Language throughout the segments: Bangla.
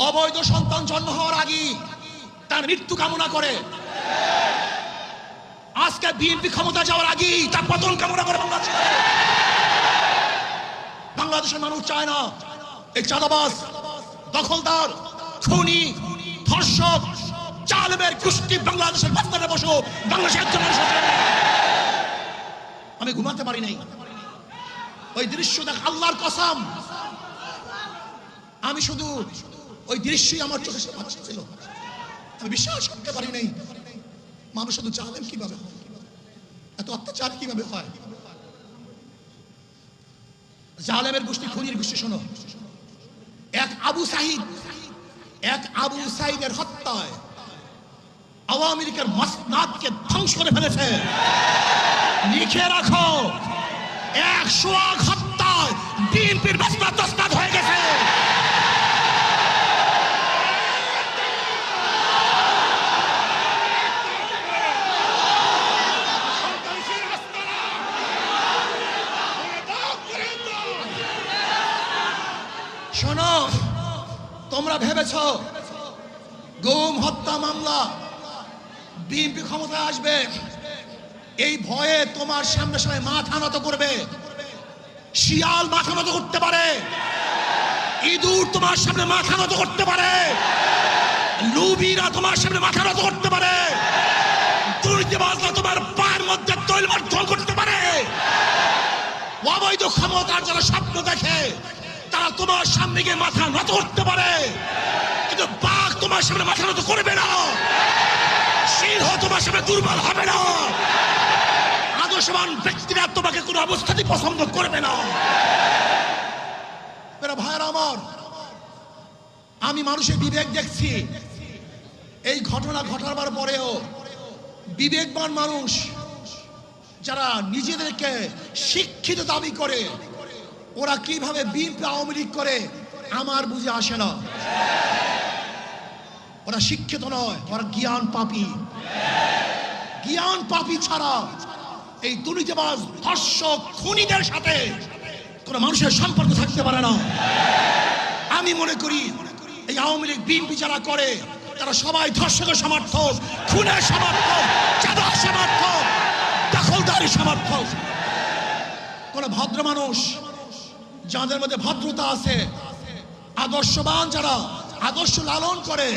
অবৈধ সন্তান জন্ম হওয়ার আগে তার মৃত্যু কামনা করে। আজকে বিএনপি ক্ষমতা যাওয়ার আগে তার পতন কামনা করে বাংলাদেশের মানুষ চায় না এই চাঁদাবাজ, দখলদার, খুনি, ধর্ষক, জালেমের গোষ্ঠী বাংলাদেশের বাস্তারে বসো। বাংলাদেশের একজন মানুষ আমি ঘুমাতে পারি নাই ওই দৃশ্য দেখ, আল্লাহর কসম আমি শুধু ওই দৃশ্যই আমার চোখে ছিল, আমি বিশ্বাস করতে পারি নাই মানুষ শুধু জালেম কিভাবে হয়, এত অত্যাচার কিভাবে হয়। জালেমের গোষ্ঠী, খুনির গোষ্ঠী। শোনো, এক আবু সাইদের হত্যায় আওয়ামী লীগের মসনাদকে ধ্বংস করে ফেলেছে। লিখে রাখো, 100 হত্যায় বিএনপির মসনাদ তসনাদ হয়ে গেছে। শোনো, তোমরা ভেবেছ গুম হত্যা মামলা বিএনপি ক্ষমতায় আসবে এই ভয়ে তোমার সামনে সবাই মাথা নত করবে। শিয়াল মাথা নত করতে পারে, ইঁদুর তোমার সামনে মাথা নত করতে পারে, লুবিরা তোমার সামনে মাথা নত করতে পারে, দুর্নীতিবাজরা তোমার পায়ের মধ্যে তৈলমার্জন করতে পারে। অবৈধ ক্ষমতার যারা স্বপ্ন দেখে তারা তোমার সামনে গিয়ে মাথা নত করতে পারে, কিন্তু বাঘ তোমার সামনে মাথা নত করবে না, সিংহ তোমার সামনে দুর্বল হবে না, আদর্শবান ব্যক্তিরা তোমাকে কোনো অবস্থাতেই পছন্দ করবে না। ভাইরা আমার, আমি মানুষের বিবেক দেখছি। এই ঘটনা ঘটাবার পরেও বিবেকবান মানুষ যারা নিজেদেরকে শিক্ষিত দাবি করে, ওরা কিভাবে বিএনপি আওয়ামী লীগ করে আমার বুঝে আসে না। ওরা শিক্ষিত নয়, ওরা জ্ঞান পাপী। জ্ঞান পাপী ছাড়া এই দুর্নীতিবাজ, ধর্ষক, খুনিদের সাথে কোন মানুষের সম্পর্ক থাকতে পারে না। আমি মনে করি এই আওয়ামী লীগ বিএনপি যারা করে তারা সবাই ধর্ষকের সমর্থক, খুনের সমর্থক, চাঁদার সমর্থক, দখলদারি সমর্থক। কোন ভদ্র মানুষ যাদের মধ্যে ভদ্রতা আছে, আদর্শবান যারা আদর্শ লালন করে,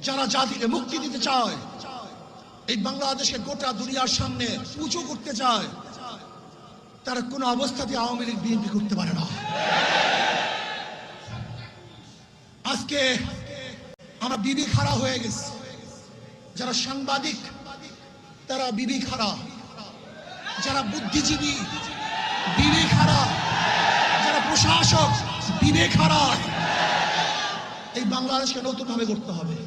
যারা জাতিকে মুক্তি দিতে চায়, এই বাংলাদেশকে গোটা দুনিয়ার সামনে উঁচু করতে চায়, তারা কোনো অবস্থাতে আওয়ামী লীগ বিএনপি করতে পারে না। আজকে আমরা বিবি খাড়া হয়ে গেছি। যারা সাংবাদিক তারা বিবি খাড়া, যারা বুদ্ধিজীবী বিবি খাড়া, যারা প্রশাসক বিবেক হারা। এই বাংলাদেশকে নতুন ভাবে করতে হবে,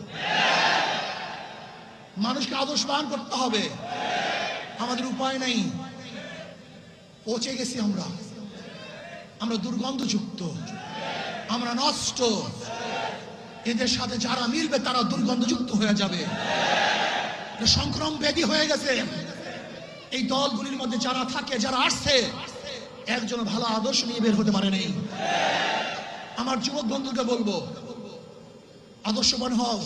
মানুষকে আদর্শবান করতে হবে। আমাদের উপায় নাই, পচে গেছি আমরা দুর্গন্ধযুক্ত, আমরা নষ্ট। এদের সাথে যারা মিলবে তারা দুর্গন্ধযুক্ত হয়ে যাবে, সংক্রমণ ব্যাধি হয়ে গেছে। এই দলগুলির মধ্যে যারা থাকে, যারা আসছে, একজন ভালো আদর্শ নিয়ে বের হতে পারে নাই। আমার যুবক বন্ধুকে বলবো, আদর্শবান হও,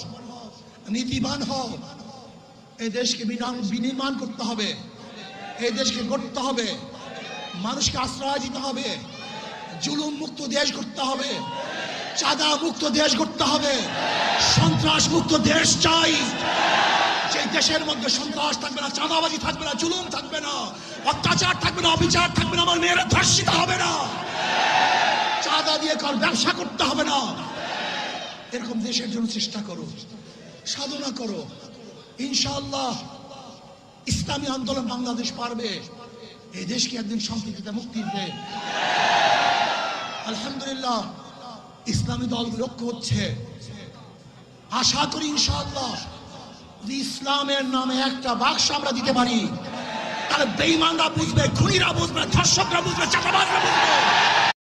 নীতিবান হও। এই দেশকে বিনির্মাণ করতে হবে, এই দেশকে গড়তে হবে, মানুষকে আশ্রয় দিতে হবে, জুলুম মুক্ত দেশ করতে হবে, চাঁদা মুক্ত দেশ করতে হবে, সন্ত্রাস মুক্ত দেশ চাই। যে দেশের মধ্যে সন্ত্রাস থাকবে না, চাঁদাবাজি থাকবে না, জুলুম থাকবে না, অত্যাচার থাকবে না, অবিচার থাকবে না, আমার মেয়েরা ধর্ষিত হবে না, চাঁদা দিয়ে কার ব্যবসা করতে হবে না। এরকম দেশের জন্য চেষ্টা করো, সাধনা করো। ইনশাআল্লাহ ইসলামী আন্দোলন বাংলাদেশ পারবে এই দেশকে একদিন সম্প্রীতিতে মুক্তি দিতে। আলহামদুলিল্লাহ ইসলামী দলগুলো ঐক্য হচ্ছে। আশা করি ইনশাআল্লাহ ইসলামের নামে একটা বাক্স আমরা দিতে পারি, তাহলে বেঈমানরা বুঝবে, খুনিরা বুঝবে, ধর্ষকরা বুঝবে, চাঁদাবাজরা বুঝবে।